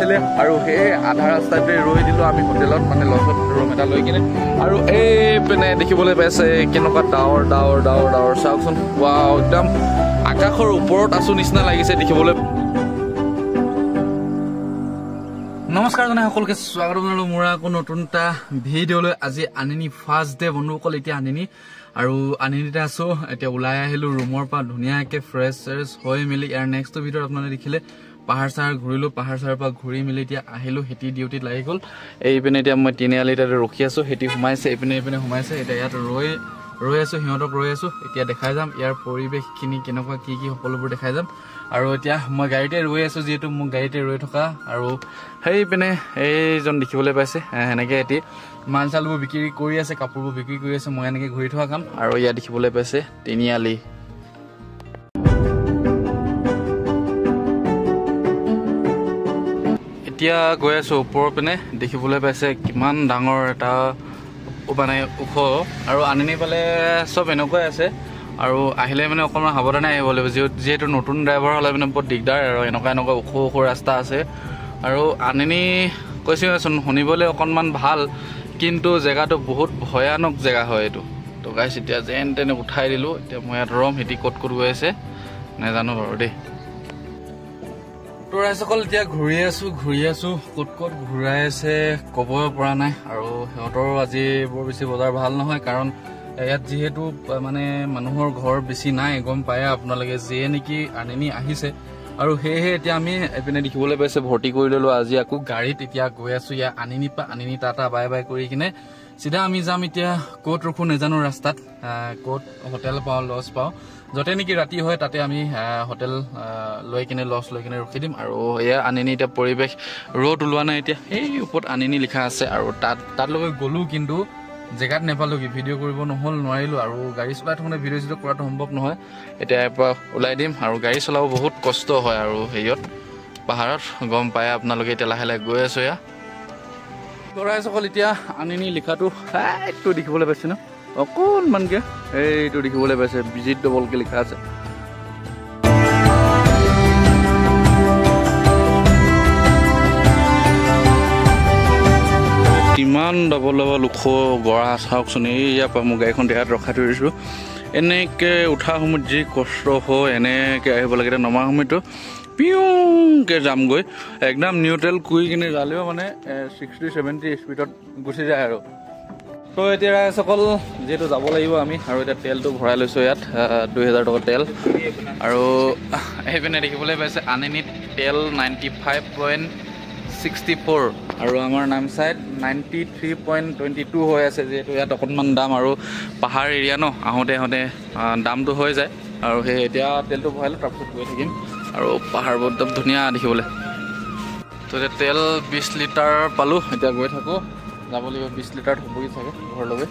আছিলে আৰু সেই আধা ৰাস্তাতে ৰৈ দিলোঁ আমি হোটেলত মানে লজত ৰুম এটা লৈ কিনে আৰু এইপিনে দেখিবলৈ পাইছে কেনেকুৱা ডাৱৰ ডাৱৰ ডাৱৰ ডাৱৰ চাওকচোন ৱাও একদম আকাশৰ ওপৰত আছো নিচিনা লাগিছে দেখিবলৈ নমস্কাৰ জনাই সকলোকে স্বাগতম জনালো মোৰ আকৌ নতুন এটা ভিডিঅ'লৈ আজি আনিনি ফাৰ্ষ্ট ডে বন্ধুসকল এতিয়া আনিনি আৰু আনিনিতে আছো এতিয়া ওলাই আহিলো ৰুমৰ পৰা ধুনীয়াকে ফ্ৰেছ হৈ মেলি ইয়াৰ নেক্সট ভিডিঅ'ত আপোনালোকে দেখিলে পাহাৰ চাৰ ঘূৰিলো পাহাৰ চাৰ পৰা ঘূৰি মেলি এতিয়া আহিলো হেতি ডিউটিত লাগি গ'ল এইপিনে এতিয়া মই তিনিআলিতে ৰখি আছো হেতি সোমাইছে এইপিনে সোমাইছে এতিয়া ইয়াত ৰৈ আছো সিহঁতক ৰৈ আছো এতিয়া দেখাই যাম ইয়াৰ পৰিৱেশখিনি কেনেকুৱা কি সকলোবোৰ দেখাই যাম আৰু এতিয়া মই গাড়ীতে ৰৈ আছো যিহেতু মোক গাড়ীতে ৰৈ থকা আৰু সেইপিনে এইজন দেখিবলৈ পাইছে এনেকে এটি মাল চালবোৰ বিক্ৰী কৰি আছে কাপোৰবোৰ বিক্ৰী কৰি আছে মই এনেকে ঘূৰি থকা কাম আৰু ইয়াত দেখিবলৈ পাইছে তিনিআলি এতিয়া গৈ আছো ওপৰৰ পিনে দেখিবলৈ পাইছে কিমান ডাঙৰ এটা মানে ওখ আৰু আনিনি পালে চব এনেকুৱাই আছে আৰু আহিলে মানে অকণমান সাৱধানে আহিব লাগিব যিহেতু নতুন ড্ৰাইভাৰ হ'লে মানে বহুত দিগদাৰ আৰু এনেকুৱা ওখ ৰাস্তা আছে আৰু আনিনি কৈছোচোন শুনিবলৈ অকণমান ভাল কিন্তু জেগাটো বহুত ভয়ানক জেগা হয় এইটো তো গাইছ এতিয়া যেন তেনে উঠাই দিলোঁ এতিয়া মই ইয়াত ৰম সিটি ক'ত গৈ আছে নাজানো বাৰু দেই তো ৰাইজসকল এতিয়া ঘূৰি আছো ক'ত ঘূৰাই আছে ক'ব পৰা নাই আৰু সিহঁতৰো আজি বৰ বেছি বজাৰ ভাল নহয় কাৰণ ইয়াত যিহেতু মানে মানুহৰ ঘৰ বেছি নাই গম পায় আপোনালোকে যিয়ে নেকি আনিনি আহিছে আৰু সেয়েহে এতিয়া আমি এইপিনে দেখিবলৈ পাইছে ভৰ্তি কৰি ল'লো আজি আকৌ গাড়ীত এতিয়া গৈ আছো ইয়াত আনিনি টাটা বাই কৰি কিনে চিধা আমি যাম এতিয়া ক'ত ৰখো নাজানো ৰাস্তাত ক'ত হোটেল পাওঁ লজ পাওঁ য'তে নেকি ৰাতি হয় তাতে আমি হোটেল লৈ কিনে লজ লৈ কিনে ৰখি দিম আৰু এয়া আনিনি এতিয়া পৰিৱেশ ৰ'দ ওলোৱা নাই এতিয়া সেই ওপৰত আনিনি লিখা আছে আৰু তাতলৈকে গ'লো কিন্তু জেগাত নেপালো কি ভিডিঅ' কৰিব নোৱাৰিলো আৰু গাড়ী চলাই থাকোঁতে ভিডিঅ' কৰাটো সম্ভৱ নহয় এতিয়া ইয়াৰ পৰা ওলাই দিম আৰু গাড়ী চলাব বহুত কষ্ট হয় আৰু হেৰিয়ত পাহাৰত গম পায় আপোনালোকে এতিয়া লাহে লাহে গৈ আছো এয়া ৰাইজসকল এতিয়া আনিনি লিখাটো এইটো দেখিবলৈ পাইছে ন অকণমানকে এইটো দেখিবলৈ পাইছে বিজিত ডবলকে লিখা আছে কিমান ডবল ওখ গৰা চাওকচোন ইয়াৰ পৰা মোৰ গাড়ীখন ইয়াত ৰখাই থৈ দিছোঁ এনেকৈ উঠা সময়ত যি কষ্ট হয় এনেকৈ আহিব লাগে এতিয়া নমাৰ সময়তো পিউংকৈ যামগৈ একদম নিউট্ৰেল কৰি কিনে যালেও মানে 60-70 স্পীডত গুচি যায় আৰু তো এতিয়া ৰাইজসকল যিহেতু যাব লাগিব আমি আৰু এতিয়া তেলটো ভৰাই লৈছোঁ ইয়াত 2000 টকা তেল আৰু সেইপিনে দেখিবলৈ পাইছে আনিনিত তেল 95.64 আৰু আমাৰ নামচাইত 93.22 হৈ আছে যিহেতু ইয়াত অকণমান দাম আৰু পাহাৰ এৰিয়া ন আহোঁতে দামটো হৈ যায় আৰু সেই এতিয়া তেলটো ভৰালোঁ তাৰপিছত গৈ থাকিম আৰু পাহাৰবোৰ একদম ধুনীয়া দেখিবলৈ তো এতিয়া তেল 20 লিটাৰ পালোঁ এতিয়া গৈ থাকোঁ যাব লাগিব 20 লিটাৰত হ'বগৈ চাগে ঘৰলৈ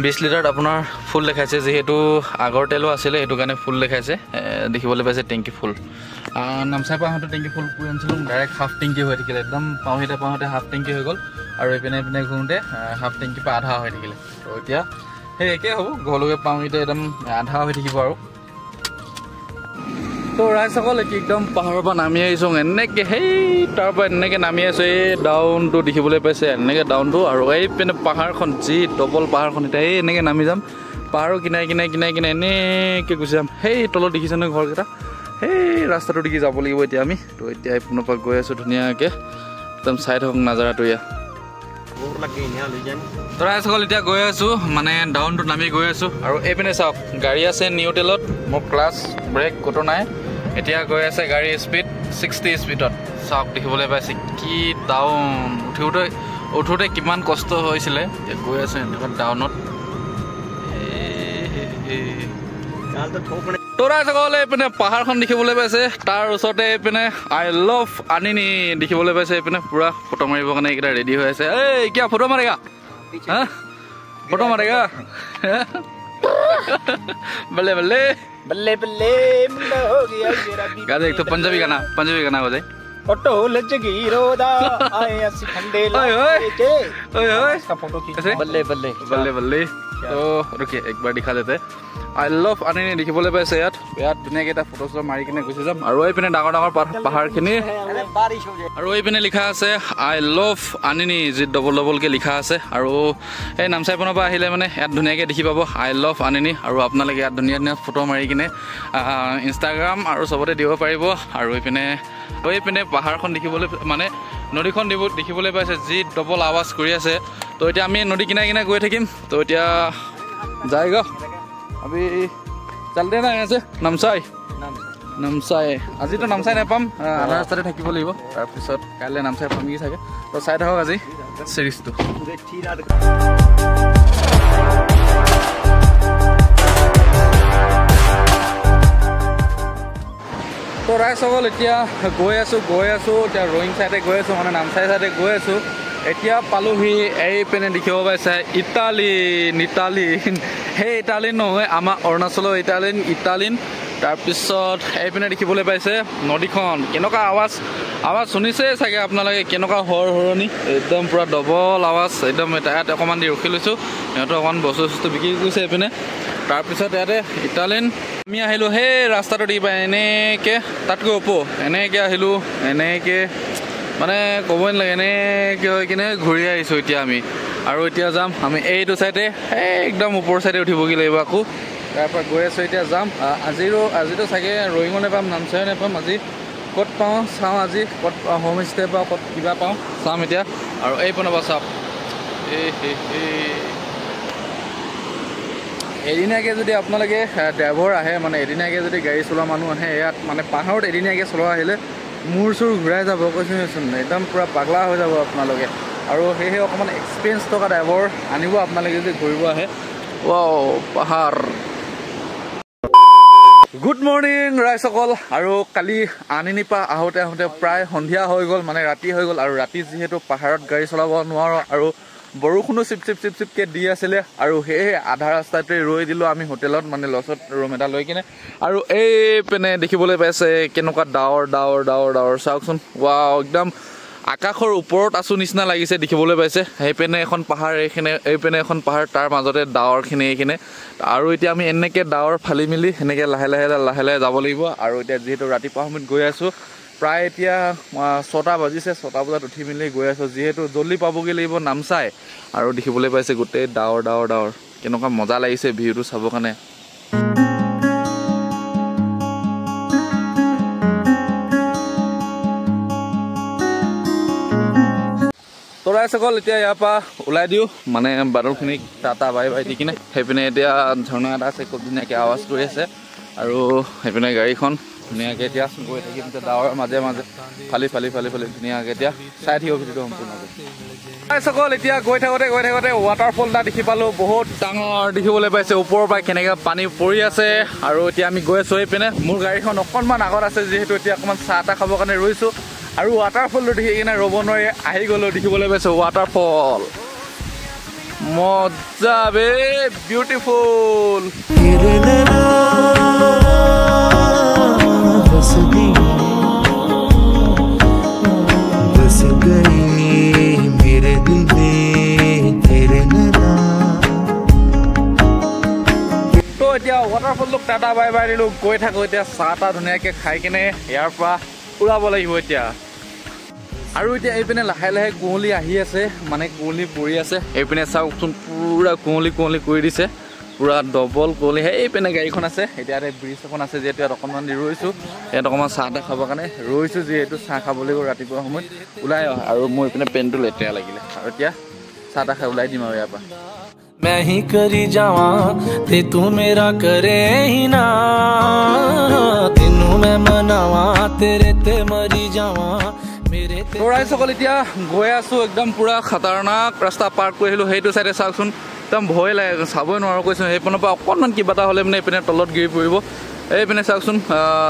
20 লিটাৰত আপোনাৰ ফুল দেখাইছে যিহেতু আগৰ তেলো আছিলে সেইটো কাৰণে ফুল দেখাইছে দেখিবলৈ পাইছে টেংকি ফুল নামচাই পৰা আহোঁতে টেংকি ফুল কৰি আনিছিলোঁ ডাইৰেক্ট হাফ টেংকি হৈ থাকিলে একদম পাওঁতে হাফ টেংকি হৈ গ'ল আৰু এইপিনে ঘূৰোঁতে হাফ টেংকি পৰা আধা হৈ থাকিলে তো এতিয়া সেই একেই হ'ব ঘৰলৈকে পাওঁতে একদম আধা হৈ থাকিব আৰু তো ৰাইজসকল এতিয়া একদম পাহাৰৰ পৰা নামি আহিছোঁ এনেকৈ সেই তাৰ পৰা এনেকৈ নামি আছোঁ এই ডাউনটো দেখিবলৈ পাইছে এনেকৈ ডাউনটো আৰু এইপিনে পাহাৰখন যি ডবল পাহাৰখন এতিয়া এই এনেকৈ নামি যাম পাহাৰৰ কিনাই এনেকৈ গুচি যাম সেই তলত দেখিছে নহয় ঘৰকেইটা সেই ৰাস্তাটো দেখি যাব লাগিব এতিয়া আমি তো এতিয়া এইপিনৰ পৰা গৈ আছোঁ ধুনীয়াকৈ একদম চাই থাকক নাজাৰাটো এয়া তো ৰাইজসকল এতিয়া গৈ আছোঁ মানে ডাউনটো নামি গৈ আছোঁ আৰু এইপিনে চাওক গাড়ী আছে নিউট্ৰেলত মোৰ ক্লাছ ব্ৰেক ক'তো নাই এতিয়া গৈ আছে গাড়ী স্পীড 60 স্পীডত চাওক দেখিবলৈ পাইছে কি ডাউন উঠোঁতে কিমান কষ্ট হৈছিলে এতিয়া গৈ আছে এনেকুৱা ডাউনত তোৰা সকল এইপিনে পাহাৰখন দেখিবলৈ পাইছে তাৰ ওচৰতে এইপিনে আই লাভ আনিনি দেখিবলৈ পাইছে এইপিনে পুৰা ফটো মাৰিবৰ কাৰণে এইকেইটা ৰেডি হৈ আছে এই কিয় ফটো মাৰেগা ফটো মাৰেগা बल्ले बल्ले बल्ले बल्ले हो गया तेरा एक तो पंजाबी गाना हो जाए फोटो लचगी रोदा आए असि खंडे लाके ओए ओए इसका फोटो खींच बल्ले बल्ले बल्ले बल्ले तो रुकिए एक बार दिखा देते আই লাভ আনিনি দেখিবলৈ পাইছে ইয়াত ধুনীয়াকৈ এটা ফটো চটো মাৰি কিনে গুচি যাম আৰু এইপিনে ডাঙৰ ডাঙৰ পাহাৰখিনি আৰু এইপিনে লিখা আছে আই লাভ আনিনি যি ডবল ডবলকৈ লিখা আছে আৰু এই নামচাইপনৰ পৰা আহিলে মানে ইয়াত ধুনীয়াকৈ দেখি পাব আই লাভ আনিনি আৰু আপোনালোকে ইয়াত ধুনীয়া ধুনীয়া ফটো মাৰি কিনে ইনষ্টাগ্ৰাম আৰু চবতে দিব পাৰিব আৰু এইপিনে পাহাৰখন দেখিবলৈ মানে নদীখন দেখিবলৈ পাইছে যি ডবল আৱাজ কৰি আছে তো এতিয়া আমি নদী কিনাৰে কিনাৰে গৈ থাকিম তো এতিয়া যায়গা আমি চালতে নাই আছে নামচাই আজিতো নামচাই নাপাম আধা ৰাস্তাতে থাকিব লাগিব তাৰপিছত কাইলৈ নামচাই পামগৈ চাগে তো চাই থাকক আজি চিৰিজটো তো ৰাইজসকল এতিয়া গৈ আছোঁ এতিয়া ৰয়িং চাইডে গৈ আছোঁ মানে নামচাই চাইডে গৈ আছোঁ এতিয়া পালোহি এইপিনে দেখিব পাইছে ইটালীন সেই ইটালীন নহয় আমাৰ অৰুণাচলৰ ইটালীন তাৰপিছত এইপিনে দেখিবলৈ পাইছে নদীখন কেনেকুৱা আৱাজ শুনিছে চাগে আপোনালোকে কেনেকুৱা হৰণি একদম পূৰা ডবল আৱাজ একদম ইয়াত অকণমান দি ৰখি লৈছোঁ সিহঁতৰ অকণমান বস্তু বিক্ৰী কৰিছে এইপিনে তাৰপিছত ইয়াতে ইটালীন আমি আহিলোঁ সেই ৰাস্তাটো দি পাই এনেকৈ তাতকৈ এনেকৈ আহিলোঁ এনেকৈ মানে ক'বই নালাগে এনেকৈ হৈ কিনে ঘূৰি আহিছোঁ এতিয়া আমি আৰু এতিয়া যাম আমি এইটো চাইডে একদম ওপৰ চাইডে উঠিবগৈ লাগিব আকৌ তাৰপৰা গৈ আছোঁ এতিয়া যাম আজিতো চাগে ৰয়িঙো নাপাম নামচাইও নাপাম আজি ক'ত পাওঁ চাওঁ আজি ক'ত হোম ষ্টে পাওঁ ক'ত কিবা পাওঁ চাম এতিয়া আৰু এই পিনৰ পৰা চাওক এদিনীয়াকৈ যদি আপোনালোকে ড্ৰাইভাৰ আহে মানে এদিনীয়াকৈ যদি গাড়ী চলোৱা মানুহ আহে ইয়াত মানে পাহাৰত এদিনীয়াকৈ চলোৱা আহিলে মূৰ চুৰ ঘূৰাই যাব কৈছোঁচোন একদম পূৰা পাগলা হৈ যাব আপোনালোকে আৰু সেয়েহে অকণমান এক্সপিৰিয়েঞ্চ থকা ড্ৰাইভাৰ আনিব আপোনালোকে যদি ঘূৰিব আহে পাহাৰ গুড মৰ্ণিং ৰাইজসকল আৰু কালি আনিনি পৰা আহোঁতে প্ৰায় সন্ধিয়া হৈ গ'ল মানে ৰাতি হৈ গ'ল আৰু ৰাতি যিহেতু পাহাৰত গাড়ী চলাব নোৱাৰোঁ আৰু বৰষুণো চিপকৈ দি আছিলে আৰু সেয়েহে আধা ৰাস্তাতে ৰৈ দিলোঁ আমি হোটেলত মানে লজত ৰুম এটা লৈ কিনে আৰু এইপিনে দেখিবলৈ পাইছে কেনেকুৱা ডাৱৰ চাওকচোন একদম আকাশৰ ওপৰত আছোঁ নিচিনা লাগিছে দেখিবলৈ পাইছে সেইপিনে এখন পাহাৰ এইপিনে এখন পাহাৰ তাৰ মাজতে ডাৱৰখিনি এইখিনি আৰু এতিয়া আমি এনেকৈ ডাৱৰ ফালি মেলি সেনেকৈ লাহে লাহে যাব লাগিব আৰু এতিয়া যিহেতু ৰাতিপুৱা সময়ত গৈ আছোঁ প্ৰায় এতিয়া 6টা বাজিছে 6টা বজাত উঠি মেলি গৈ আছোঁ যিহেতু জল্দি পাবগৈ লাগিব নামচাই আৰু দেখিবলৈ পাইছে গোটেই ডাৱৰ কেনেকুৱা মজা লাগিছে ভিউটো চাবৰ কাৰণে তো ৰাইজসকল এতিয়া ইয়াৰ পৰা ওলাই দিওঁ মানে বাদলখিনিক টাটা বাই দি কিনে সেইপিনে এতিয়া ঝৰ্ণা এটা আছে খুব ধুনীয়াকৈ আৱাজ কৰি আছে আৰু সেইপিনে গাড়ীখন ধুনীয়াকৈ এতিয়া গৈ থাকিম এতিয়া ডাৱৰ মাজে ফালি ধুনীয়াকৈ এতিয়া চাই থাকিব ভিডিঅ'টো সম্পূৰ্ণকৈ ৰাইজসকল এতিয়া গৈ থাকোঁতে ৱাটাৰফল এটা দেখি পালোঁ বহুত ডাঙৰ দেখিবলৈ পাইছে ওপৰৰ পৰা কেনেকৈ পানী পৰি আছে আৰু এতিয়া আমি গৈ আছোঁ এইপিনে মোৰ গাড়ীখন অকণমান আগত আছে যিহেতু এতিয়া অকণমান চাহ এটা খাবৰ কাৰণে ৰৈছোঁ আৰু ৱাটাৰফলটো দেখি কিনে ৰ'ব নোৱাৰি আহি গ'লোঁ দেখিবলৈ পাইছোঁ ৱাটাৰফল মজা বে বিউটিফুল এতিয়া ৱাটাৰফলটোক টাটা বাই দিলোঁ গৈ থাকোঁ এতিয়া চাহ তাহ ধুনীয়াকৈ খাই কিনে ইয়াৰ পৰা ওলাব লাগিব এতিয়া আৰু এতিয়া এইপিনে লাহে কুঁৱলী আহি আছে মানে কুঁৱলী পৰি আছে এইপিনে চাওকচোন পূৰা কুঁৱলী কৰি দিছে পূৰা ডবল কুঁৱলী এইপিনে গাড়ীখন আছে এতিয়া ব্ৰিজ এখন আছে যিহেতু ইয়াত অকণমান ৰৈছোঁ ইয়াত অকণমান চাহ তাহ খাবৰ কাৰণে ৰৈছোঁ যিহেতু চাহ খাব লাগিব ৰাতিপুৱা সময়ত ওলাই আৰু মোৰ এইপিনে পেণ্টটো লেতেৰা লাগিলে আৰু এতিয়া চাহ তাহ খাই ওলাই দিম আৰু ইয়াৰ পৰা मैं ही करी जावा ते तू मेरा करे ही ना तेनू मैं मनावा तेरे ते मरी जावा मेरे ते ৰাইজসকল এতিয়া গৈ আছোঁ একদম পূৰা খাতাৰনাক ৰাস্তা পাৰ কৰি আহিলোঁ সেইটো চাইডে চাওকচোন একদম ভয় লাগে চাবই নোৱাৰোঁ কৈছোঁ সেইপিনৰ পৰা অকণমান কিবা এটা হ'লে মানে এইপিনে তলত গিৰি পৰিব এইপিনে চাওকচোন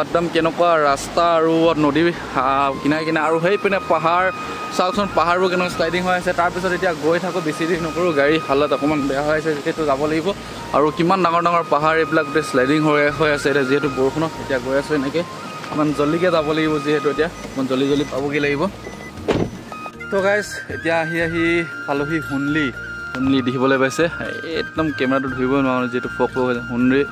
একদম কেনেকুৱা ৰাস্তা আৰু নদী কিনাৰে আৰু সেইপিনে পাহাৰ চাওকচোন পাহাৰবোৰ কেনেকুৱা শ্লাইডিং হৈ আছে তাৰপিছত এতিয়া গৈ থাকোঁ বেছি দেৰি নকৰোঁ গাড়ী হালত অকণমান বেয়া হৈ আছে যিহেতু যাব লাগিব আৰু কিমান ডাঙৰ পাহাৰ এইবিলাক গোটেই শ্লাইডিং হৈ আছে এতিয়া যিহেতু বৰষুণত এতিয়া গৈ আছোঁ এনেকৈ অকণমান জল্দিকৈ যাব লাগিব যিহেতু এতিয়া অকণমান জল্দি পাবগৈ লাগিব তো গাইজ এতিয়া আহি পালোহি শুনলি দেখিবলৈ পাইছে একদম কেমেৰাটো ধৰিব নোৱাৰোঁ যিহেতু ফক হৈ যায়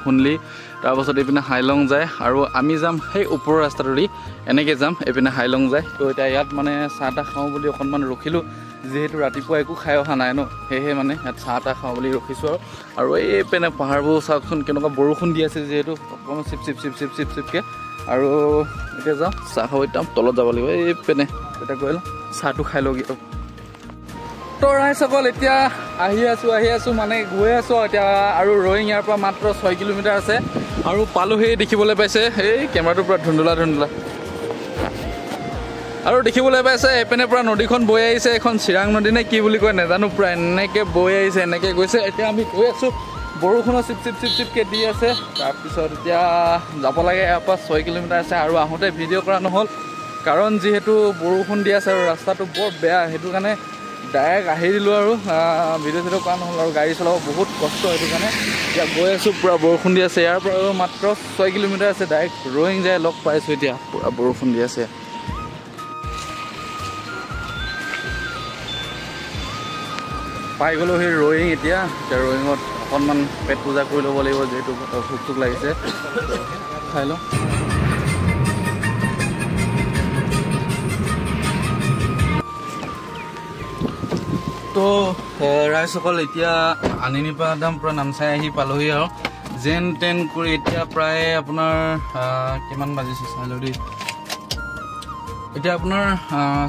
শুনলি তাৰপাছত এইপিনে হাইলং যায় আৰু আমি যাম সেই ওপৰৰ ৰাস্তাটোদি এনেকৈ যাম এইপিনে হাইলং যায় তো এতিয়া ইয়াত মানে চাহ তাহ খাওঁ বুলি অকণমান ৰখিলোঁ যিহেতু ৰাতিপুৱা একো খাই অহা নাই ন সেয়েহে মানে ইয়াত চাহ তাহ খাওঁ বুলি ৰখিছোঁ আৰু এইপিনে পাহাৰবোৰ চাওকচোন কেনেকুৱা বৰষুণ দি আছে যিহেতু অকণমান চিপকৈ আৰু এতিয়া যাওঁ চাহ খাব একদম তলত যাব লাগিব এইপিনে এতিয়া গৈ লওঁ চাহটো খাই লওঁ তো ৰাইজসকল এতিয়া আহি আছোঁ মানে গৈ আছোঁ এতিয়া আৰু ৰয়িং ইয়াৰ পৰা মাত্ৰ 6 কিলোমিটাৰ আছে আৰু পালোঁ সেই দেখিবলৈ পাইছে এই কেমেৰাটো পূৰা ধুন্দুলা আৰু দেখিবলৈ পাইছে এইপিনে পূৰা নদীখন বৈ আহিছে এখন চিৰাং নদী নে কি বুলি কয় নাজানো পূৰা এনেকৈ বৈ আহিছে এনেকৈ গৈছে এতিয়া আমি গৈ আছোঁ বৰষুণৰ চিপকৈ দি আছে তাৰপিছত এতিয়া যাব লাগে ইয়াৰ পৰা 6 কিলোমিটাৰ আছে আৰু আহোঁতে ভিডিঅ' কৰা নহ'ল কাৰণ যিহেতু বৰষুণ দি আছে আৰু ৰাস্তাটো বৰ বেয়া সেইটো কাৰণে ডাইৰেক্ট আহি দিলোঁ আৰু ভিডিঅ' কৰা নহ'ল আৰু গাড়ী চলাব বহুত কষ্ট সেইটো কাৰণে এতিয়া গৈ আছোঁ পূৰা বৰষুণ দি আছে ইয়াৰ পৰা মাত্ৰ 6 কিলোমিটাৰ আছে ডাইৰেক্ট ৰয়িং যায় লগ পাইছোঁ এতিয়া পূৰা বৰষুণ দি আছে পাই গ'লোঁ সেই ৰয়িং এতিয়া ৰয়িঙত অকণমান পেট পূজা কৰি ল'ব লাগিব যিহেতু ভোক লাগিছে খাই লওঁ তো ৰাইজসকল এতিয়া আনিনিৰ পৰা একদম পূৰা নামচাই আহি পালোহি আৰু যেন তেন কৰি এতিয়া প্ৰায় আপোনাৰ কিমান বাজিছে চাই লওঁ দেই এতিয়া আপোনাৰ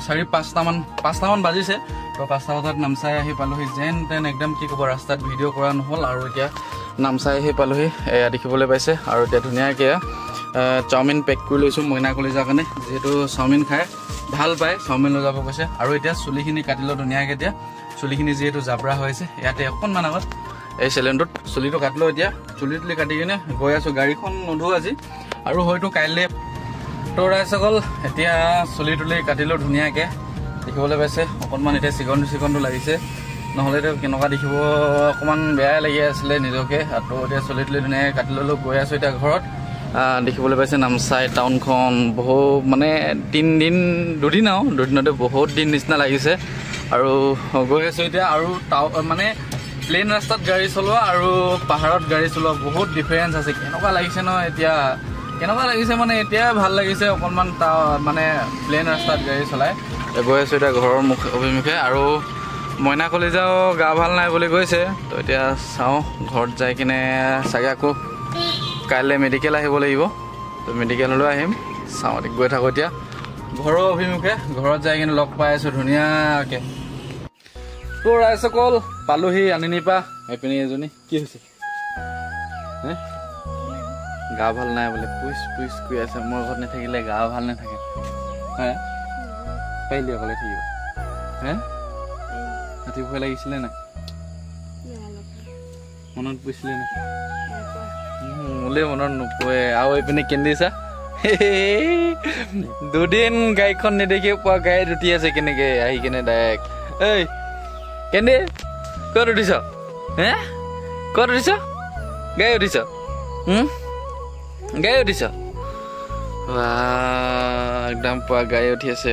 4-5টামান বাজিছে তো 5টা বজাত নামচাই আহি পালোহি যেন তেন একদম কি ক'ব ৰাস্তাত ভিডিঅ' কৰা নহ'ল আৰু এতিয়া নামচাই আহি পালোহি এয়া দেখিবলৈ পাইছে আৰু এতিয়া ধুনীয়াকৈ চাওমিন পেক কৰি লৈছোঁ মইনা কলিজাৰ কাৰণে যিহেতু চাওমিন খাই ভাল পায় চাওমিন লৈ যাব কৈছে আৰু এতিয়া চুলিখিনি কাটিলোঁ ধুনীয়াকৈ এতিয়া চুলিখিনি যিহেতু জাবৰা হৈছে ইয়াতে অকণমান আগত এই চেলেণ্ডত চুলিটো কাটিলোঁ এতিয়া চুলি কাটি কিনে গৈ আছোঁ গাড়ীখন নোধোঁ আজি আৰু হয়তো কাইলৈ তো ৰাইজসকল এতিয়া চুলি কাটিলোঁ ধুনীয়াকৈ দেখিবলৈ পাইছে অকণমান এতিয়া চিকনটো লাগিছে নহ'লে এতিয়া কেনেকুৱা দেখিব অকণমান বেয়াই লাগি আছিলে নিজকে আৰু এতিয়া চুলি ধুনীয়াকৈ কাটি ল'লোঁ গৈ আছোঁ এতিয়া ঘৰত দেখিবলৈ পাইছে নামচাই টাউনখন বহু মানে দুদিনতে বহুত দিন নিচিনা লাগিছে আৰু গৈ আছোঁ এতিয়া আৰু মানে প্লেইন ৰাস্তাত গাড়ী চলোৱা আৰু পাহাৰত গাড়ী চলোৱা বহুত ডিফাৰেঞ্চ আছে কেনেকুৱা লাগিছে ন এতিয়া কেনেকুৱা লাগিছে মানে এতিয়া ভাল লাগিছে অকণমান মানে প্লেইন ৰাস্তাত গাড়ী চলাই গৈ আছোঁ এতিয়া ঘৰৰ অভিমুখে আৰু মইনা কলিজাও গা ভাল নাই বুলি কৈছে তো এতিয়া চাওঁ ঘৰত যাই কিনে চাগে আকৌ কাইলৈ মেডিকেল আহিব লাগিব তো মেডিকেললৈ আহিম চাওঁ গৈ থাকোঁ এতিয়া ঘৰৰ অভিমুখে ঘৰত যাই কিনে লগ পাই আছোঁ ধুনীয়াকৈ তো ৰাইজসকল পালোহি আনিনিৰ পৰা এইপিনি এজনী কি হৈছে গা ভাল নাই বোলে পুইচ কৰি আছে মোৰ ঘৰত নাথাকিলে গা ভাল নাথাকে হে পাৰিলি অকলে থাকিব হে ৰাতি ভয় লাগিছিলে নাই মনত পৰিছিলে নাই মোলে মনত নপৰে আৰু এইপিনে কেন্দিছা দুদিন গাড়ীখন নেদেখি পোৱা গাড়ীত উঠি আছে কেনেকে আহি কিনে ডাইৰেক্ট এই কেন্দি ক'ত উঠিছ হে ক'ত উঠিছ গাড়ী উঠিছ গাড়ী উঠিছ একদম পোৱা গাড়ী উঠি আছে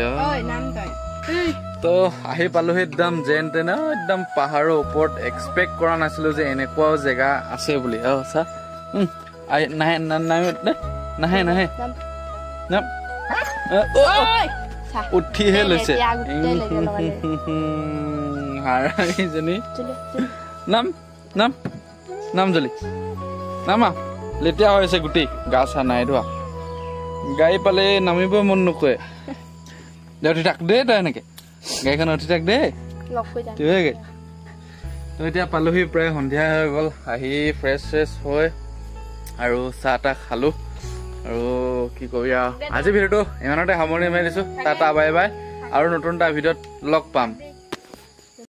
তো আহি পালোহি একদম যেন তেন একদম পাহাৰৰ ওপৰত এক্সপেক্ট কৰা নাছিলো যে এনেকুৱাও জেগা আছে বুলি চা নাহে উঠিহে লৈছে নাম জলি নামা লেতেৰা হৈ আছে গোটেই গা চা নাই ধোৱা গাড়ী পালে নামিব মন নকৰে উঠি থাক দেই তই এনেকে গাড়ীখন উঠি থাক দেই তো এতিয়া পালোহি প্ৰায় সন্ধিয়া হৈ গ'ল আহি ফ্ৰেছ হৈ আৰু চাহ তাহ খালোঁ আৰু কি কবি আৰু আজি ভিডিঅ'টো ইমানতে সামৰণি মাৰি দিছোঁ টাটা বাই বাই আৰু নতুন এটা ভিডিঅ'ত লগ পাম